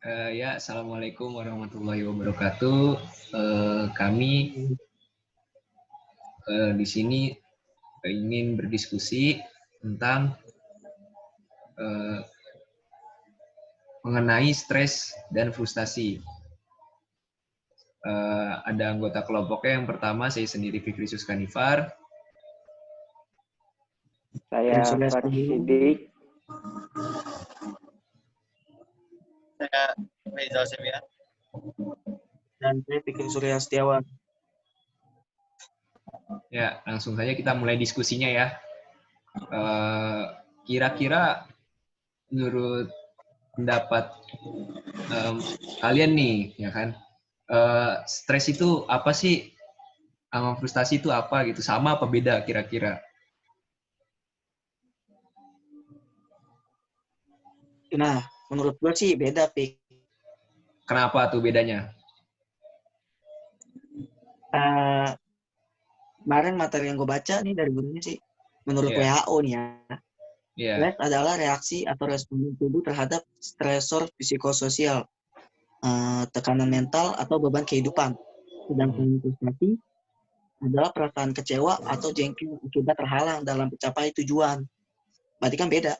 Ya, Assalamualaikum warahmatullahi wabarakatuh. Kami di sini ingin berdiskusi tentang eh, mengenai stres dan frustasi. Ada anggota kelompoknya. Yang pertama, saya sendiri Fikri Suskanifar. Saya Faris Sidik. Saya Rizal Sebian. Dan saya Fikri Surya Setiawan. Ya, langsung saja kita mulai diskusinya ya. Kira-kira menurut pendapat kalian nih, ya kan? Stres itu apa sih? Sama frustasi itu apa gitu? Sama apa beda kira-kira? Nah, menurut gue sih beda, Pik. Kenapa tuh bedanya? Kemarin materi yang gue baca nih dari gurunya sih, menurut WHO nih ya, stres adalah reaksi atau respon tubuh terhadap stresor psikososial, tekanan mental atau beban kehidupan. Sedangkan frustasi adalah perasaan kecewa atau jengkel akibat terhalang dalam mencapai tujuan. Berarti kan beda.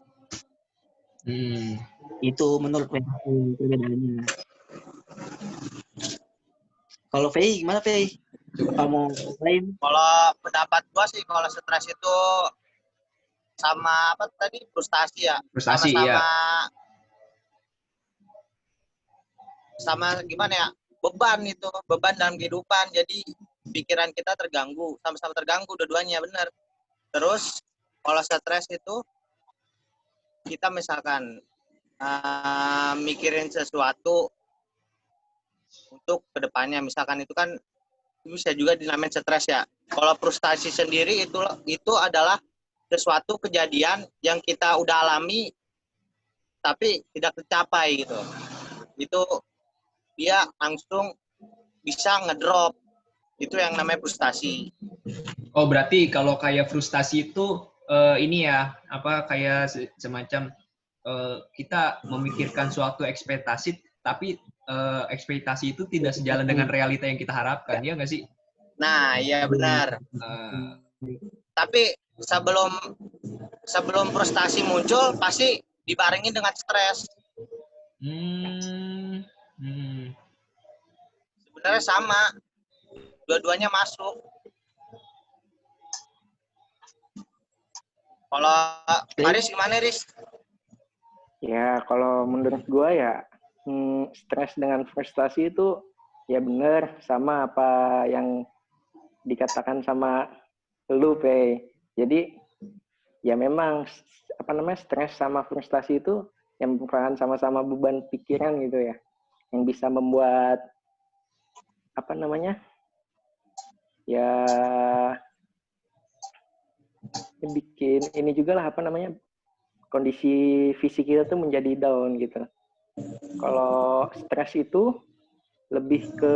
Itu menurut WHO perbedaannya. Kalau Fei gimana, Fei? Kamu lain? Kalau pendapat gua sih, kalau stres itu sama apa tadi, frustasi ya. Frustasi, sama-sama, iya. sama gimana ya? Beban dalam kehidupan. Jadi pikiran kita terganggu, sama-sama terganggu dua-duanya, benar. Terus kalau stres itu kita misalkan mikirin sesuatu untuk kedepannya, misalkan itu kan bisa juga dinamain stres ya. Kalau frustasi sendiri itu adalah sesuatu kejadian yang kita udah alami tapi tidak tercapai gitu. Itu dia langsung bisa ngedrop. Itu yang namanya frustasi. Oh, berarti kalau kayak frustasi itu ini ya, apa kayak semacam kita memikirkan suatu ekspektasi tapi ekspektasi itu tidak sejalan dengan realita yang kita harapkan, ya nggak sih? Nah, iya benar. Tapi sebelum frustasi muncul pasti dibarengin dengan stres. Sebenarnya sama, dua-duanya masuk. Kalau Faris gimana, Riz? Ya, kalau menurut gua ya stres dengan frustasi itu ya benar sama apa yang dikatakan sama lu, Pei. Jadi ya memang stres sama frustasi itu yang merupakan sama-sama beban pikiran gitu ya, yang bisa membuat ya bikin ini juga lah kondisi fisik kita tuh menjadi down gitu. Kalau stres itu lebih ke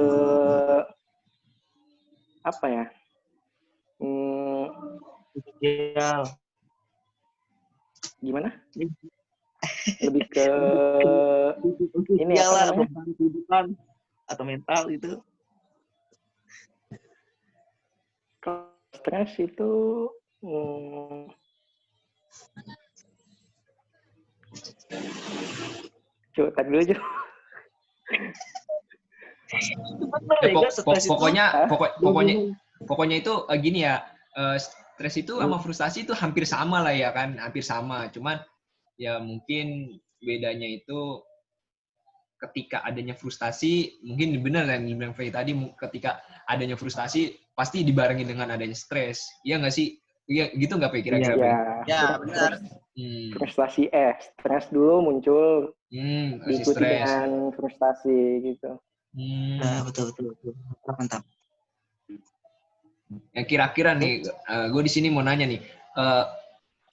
apa ya? Gimana? Lebih ke ini lah, beban kehidupan atau mental itu. Kalau stres itu coba tadi dulu aja. Pokoknya itu gini ya, stres itu sama frustasi itu hampir sama lah ya kan, hampir sama. Cuman ya mungkin bedanya itu ketika adanya frustasi, mungkin benar yang dibilang Faye tadi, ketika adanya frustasi pasti dibarengi dengan adanya stres. Iya nggak sih? Iya, gitu nggak Faye kira-kira? Ya, benar. Frustasi stres dulu muncul, diikuti stres dengan frustasi gitu. Nah, betul. Mantap. Yang kira-kira nih, gue di sini mau nanya nih,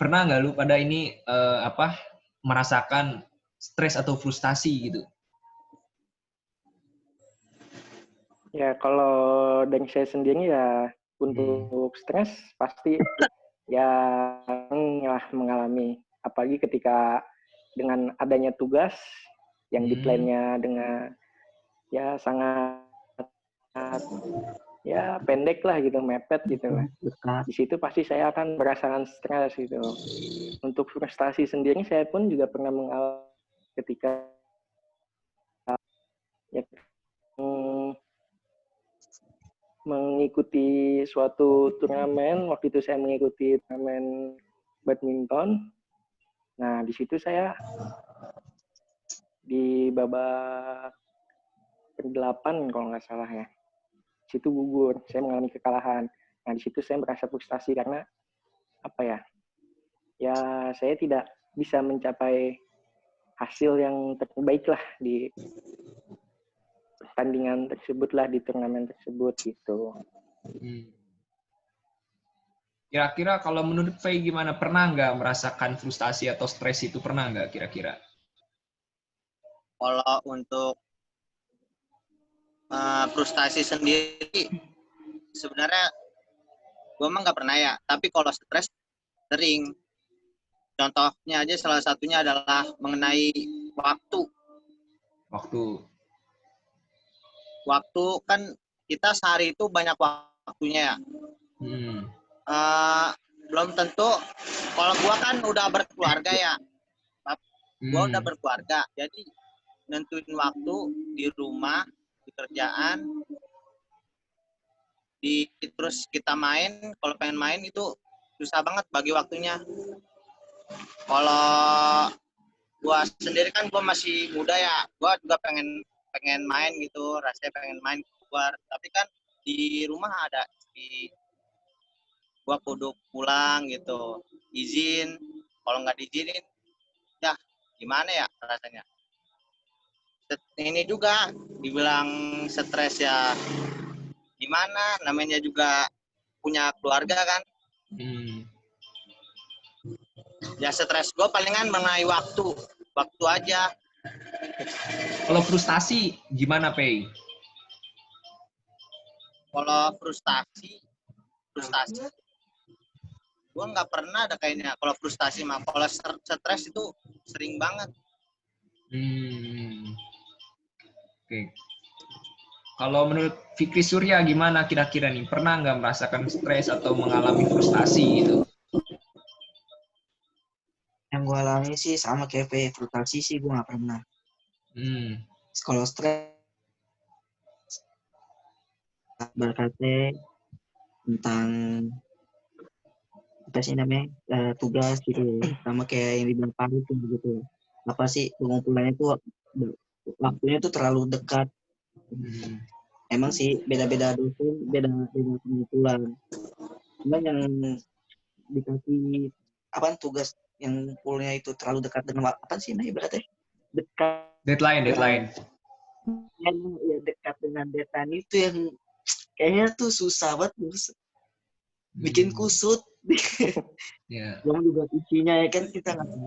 pernah nggak lu pada ini merasakan stres atau frustasi gitu? Ya kalau dari saya sendiri ya untuk stres pasti ya mengalami, apalagi ketika dengan adanya tugas yang deadline-nya dengan ya sangat ya pendek lah gitu, mepet gitu lah. Di situ pasti saya akan merasakan stres gitu. Untuk frustasi sendiri saya pun juga pernah mengalami ketika ya, mengikuti suatu turnamen. Waktu itu saya mengikuti turnamen badminton. Nah, di situ saya di babak ke-8 kalau nggak salah ya. Di situ gugur, saya mengalami kekalahan. Nah, di situ saya merasa frustasi karena apa ya? Ya, saya tidak bisa mencapai hasil yang terbaik lah di pertandingan tersebut lah, di turnamen tersebut gitu. Kira-kira kalau menurut Faye gimana? Pernah nggak merasakan frustasi atau stres itu? Pernah nggak kira-kira? Kalau untuk frustasi sendiri, sebenarnya gue emang nggak pernah ya. Tapi kalau stres sering. Contohnya aja salah satunya adalah mengenai waktu. Waktu kan kita sehari itu banyak waktunya ya. Belum tentu. Kalau gue kan udah berkeluarga ya. Gue udah berkeluarga. Jadi nentuin waktu di rumah, di kerjaan, terus kita main. Kalau pengen main itu susah banget bagi waktunya. Kalau gue sendiri kan gue masih muda ya, gue juga pengen main gitu, rasanya pengen main keluar. Tapi kan di rumah ada gue kudu pulang gitu, izin. Kalau nggak diizinin, ya gimana ya rasanya. Ini juga dibilang stres ya, gimana? Namanya juga punya keluarga kan. Ya stres gue palingan mengenai waktu aja. Kalau frustasi gimana, Pei? Kalau frustasi gue nggak pernah ada kayaknya. Kalau frustasi mah, kalau stres itu sering banget. Oke. Kalau menurut Fikri Surya gimana kira-kira nih? Pernah nggak merasakan stres atau mengalami frustasi gitu? Yang gue alami sih sama kayak frustasi sih gue nggak pernah. Kalau stres berkata tentang apa sih namanya tugas gitu, sama kayak yang dibilang Pak itu gitu. Apa sih pengumpulannya itu waktunya itu terlalu dekat. Emang sih beda-beda dosen, beda pengumpulan. Cuman yang dikasih apa tugas yang poolnya itu terlalu dekat dengan apa sih namanya berarti dekat deadline yang ya, dekat dengan deadline itu yang kayaknya tuh susah banget bikin kusut. Yang juga isinya ya kan kita nggak tahu.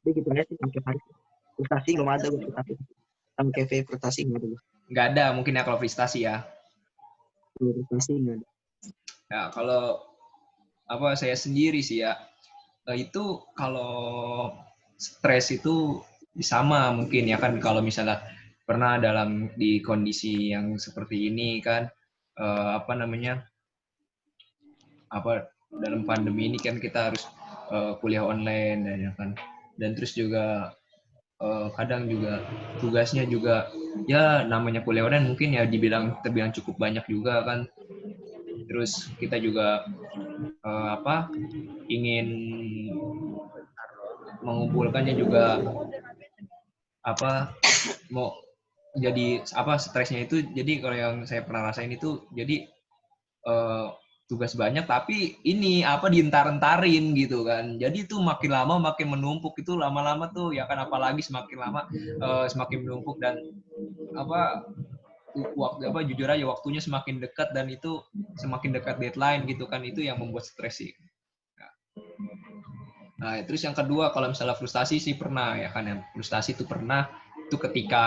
Jadi kita lihat sih sampai hari frustasi belum ada gue sama kayak frustasi nggak ada mungkin ya kalau frustasi ya. Frustasi nggak ada. Ya kalau apa saya sendiri sih ya itu kalau stres itu sama mungkin ya kan kalau misalnya pernah di kondisi yang seperti ini kan dalam pandemi ini kan kita harus kuliah online dan terus juga kadang juga tugasnya juga ya namanya kuliah online mungkin ya terbilang cukup banyak juga kan. Terus kita juga ingin mengumpulkannya juga mau jadi stresnya itu jadi kalau yang saya pernah rasain itu jadi tugas banyak tapi ini dientar-entarin gitu kan, jadi itu makin lama makin menumpuk, itu lama-lama tuh ya kan apalagi semakin lama semakin menumpuk dan jujur aja waktunya semakin dekat dan itu semakin dekat deadline gitu kan, itu yang membuat stres sih. Nah terus yang kedua kalau misalnya frustasi sih pernah ya kan, yang frustasi itu pernah itu ketika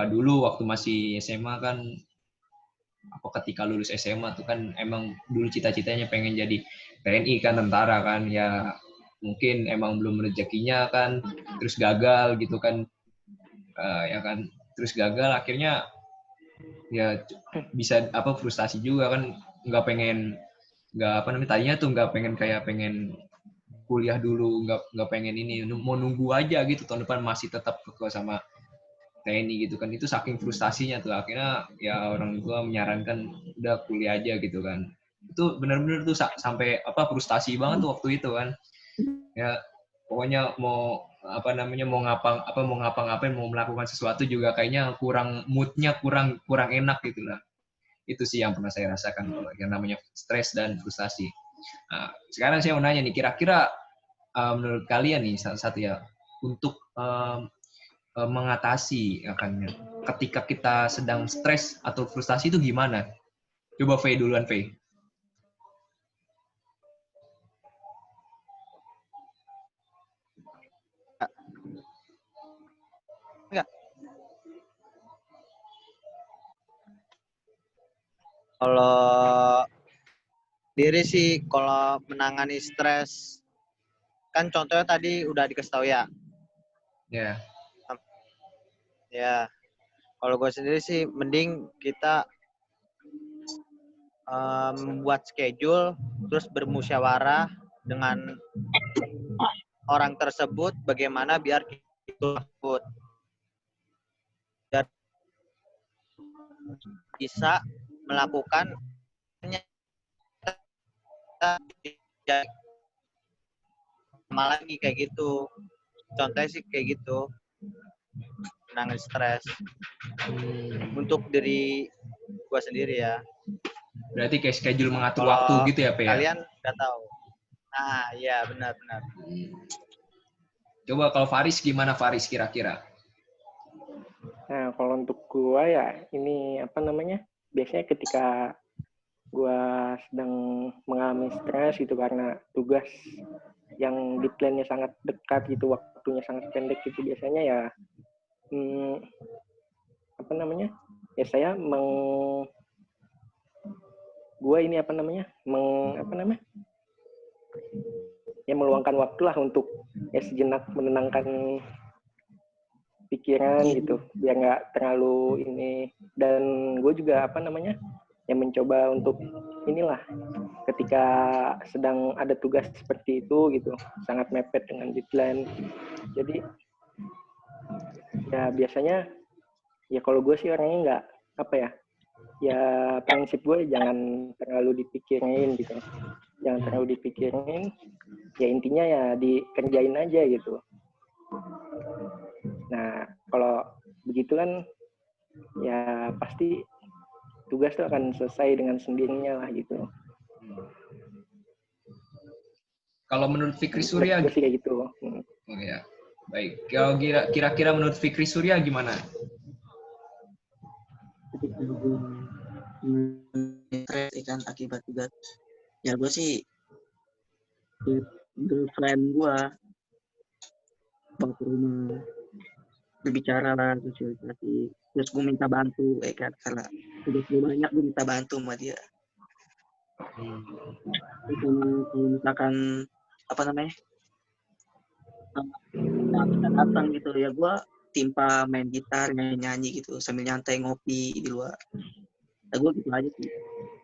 dulu waktu masih SMA kan, ketika lulus SMA tuh kan emang dulu cita-citanya pengen jadi TNI kan, tentara kan, ya mungkin emang belum rezekinya kan, terus gagal gitu kan, ya kan, terus gagal akhirnya ya bisa frustasi juga kan, tadinya tuh nggak pengen kuliah dulu, nggak pengen ini, mau nunggu aja gitu tahun depan masih tetap kekeh sama TNI gitu kan. Itu saking frustasinya tuh akhirnya ya orang tua menyarankan udah kuliah aja gitu kan. Itu benar-benar tuh sampai frustasi banget tuh waktu itu kan. Ya pokoknya mau ngapa-ngapain, mau melakukan sesuatu juga kayaknya moodnya kurang enak gitu lah. Itu sih yang pernah saya rasakan kalau yang namanya stres dan frustasi. Nah, sekarang saya mau nanya nih, kira-kira menurut kalian nih satu ya, untuk mengatasi ketika kita sedang stres atau frustasi itu gimana? Coba Faye duluan, Faye. Enggak. Kalau diri sih, kalau menangani stres, kan contohnya tadi udah dikasih tahu ya. Ya. Ya, kalau gue sendiri sih mending kita membuat schedule, terus bermusyawarah dengan orang tersebut bagaimana biar kita bisa melakukan sama lagi kayak gitu. Contohnya sih kayak gitu, menangani stres untuk diri gue sendiri ya. Berarti kayak schedule mengatur waktu gitu ya, Pe? Kalian nggak tahu. Nah, iya benar-benar. Coba kalau Faris gimana, Faris kira-kira? Nah, kalau untuk gua ya ini biasanya ketika gua sedang mengalami stres gitu karena tugas yang di plan-nya sangat dekat gitu, waktunya sangat pendek gitu, biasanya ya ya saya meluangkan waktu lah untuk sejenak menenangkan pikiran gitu, biar nggak terlalu ini. Dan gue juga mencoba untuk ketika sedang ada tugas seperti itu gitu, sangat mepet dengan deadline. Jadi ya biasanya ya kalau gue sih orangnya nggak prinsip gue jangan terlalu dipikirin gitu, ya intinya ya dikerjain aja gitu. Nah, kalau begitu kan ya pasti tugas itu akan selesai dengan sendirinya lah gitu. Kalau menurut Fikri Surya kayak gitu. Oh ya. Baik. Kalau kira-kira menurut Fikri Surya gimana? Stres kan akibat tugas. Ya gue sih girlfriend gue bawa ke rumah, berbicara lah, sosialisasi, terus gue minta bantu kan, karena tugas gue banyak, gue minta bantu sama dia. Kalau misalkan bisa datang gitu ya, gue timpa main gitar, nyanyi gitu sambil nyantai ngopi di luar. Ya gue gitu aja sih.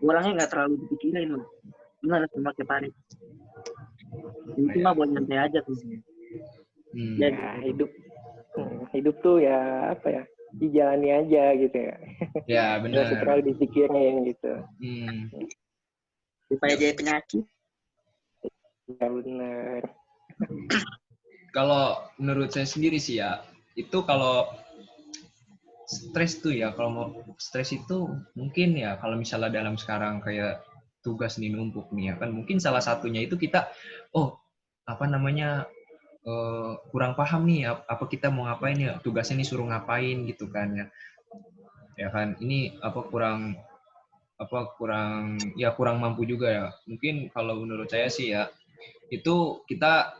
Gue orangnya nggak terlalu dipikirin loh. Gimana sama kayak Paris? Ini cuma buat nyantai aja tuh. Ya hidup tuh ya dijalani aja gitu ya. Ya benar. Nggak terlalu dipikirin gitu. Supaya jadi penyakit. Ya benar. Kalau menurut saya sendiri sih ya, itu kalau stres tuh ya, kalau mau stres itu mungkin ya kalau misalnya dalam sekarang kayak tugas nih numpuk nih ya kan, mungkin salah satunya itu kita kurang paham nih apa kita mau ngapain ya, tugasnya nih suruh ngapain gitu kan ya kan, ini kurang mampu juga ya. Mungkin kalau menurut saya sih ya, itu kita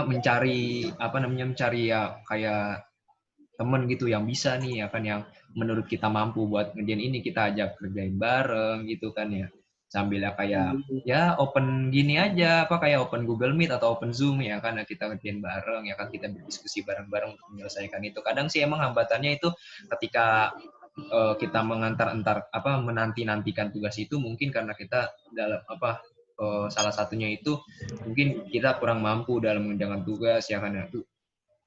mencari ya kayak temen gitu yang bisa nih ya kan, yang menurut kita mampu buat ngerjain ini, kita ajak kerjain bareng gitu kan ya. sambil kayak ya open gini aja, kayak open Google Meet atau open Zoom ya kan, kita ngerjain bareng ya kan, kita berdiskusi bareng-bareng untuk menyelesaikan itu. Kadang sih emang hambatannya itu ketika kita menanti-nantikan tugas itu, mungkin karena kita dalam salah satunya itu mungkin kita kurang mampu dalam mengerjakan tugas ya kan,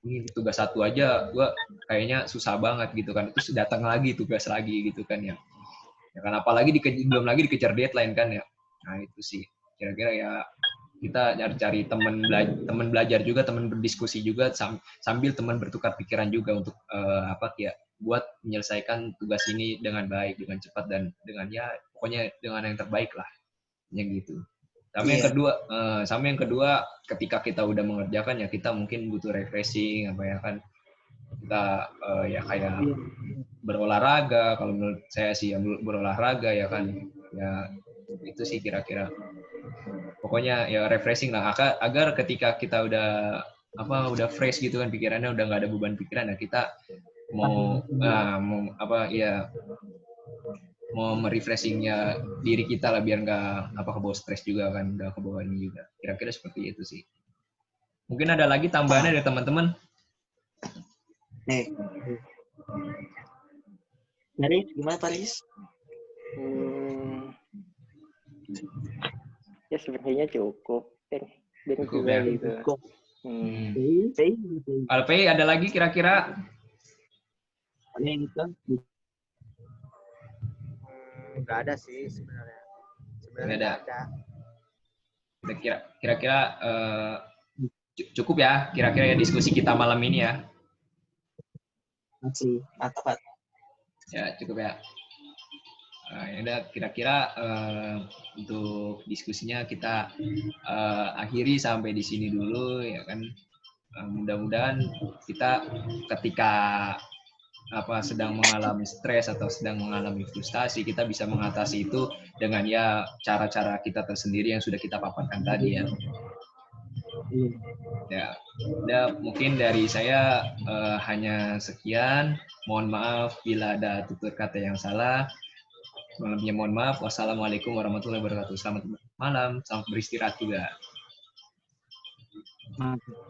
ini tugas satu aja gua kayaknya susah banget gitu kan, terus datang lagi tugas lagi gitu kan ya kan, apalagi belum lagi dikejar deadline kan ya. Nah itu sih kira-kira ya, kita cari teman belajar juga, teman berdiskusi juga, sambil teman bertukar pikiran juga untuk buat menyelesaikan tugas ini dengan baik, dengan cepat, dan dengan ya pokoknya dengan yang terbaik lah ya gitu. Sama yang kedua ketika kita udah mengerjakan ya, kita mungkin butuh refreshing ya kan, kita ya kayak berolahraga. Kalau menurut saya sih ya berolahraga ya kan, ya itu sih kira-kira, pokoknya ya refreshing lah, agar ketika kita udah fresh gitu kan pikirannya, udah nggak ada beban pikiran ya, kita mau merefreshingnya diri kita lah, biar nggak kebawa stres juga kan, udah kebawa ini juga. Kira-kira seperti itu sih. Mungkin ada lagi tambahannya dari teman-teman. Paris, gimana Paris? Ya sebenarnya cukup. Cukup ya. Gitu. Alpay, ada lagi kira-kira? Nggak ada sih sebenarnya. Nggak ada. Kira-kira cukup ya, kira-kira ya diskusi kita malam ini ya. Masih mantap. Ya cukup ya. Ya udah, kira-kira untuk diskusinya kita akhiri sampai di sini dulu ya kan. Mudah-mudahan kita ketika sedang mengalami stres atau sedang mengalami frustasi, kita bisa mengatasi itu dengan ya cara-cara kita tersendiri yang sudah kita paparkan tadi ya. Ya, mungkin dari saya hanya sekian. Mohon maaf bila ada tutur kata yang salah. Sebelumnya mohon maaf. Wassalamualaikum warahmatullahi wabarakatuh. Selamat malam, selamat beristirahat juga. Mantap.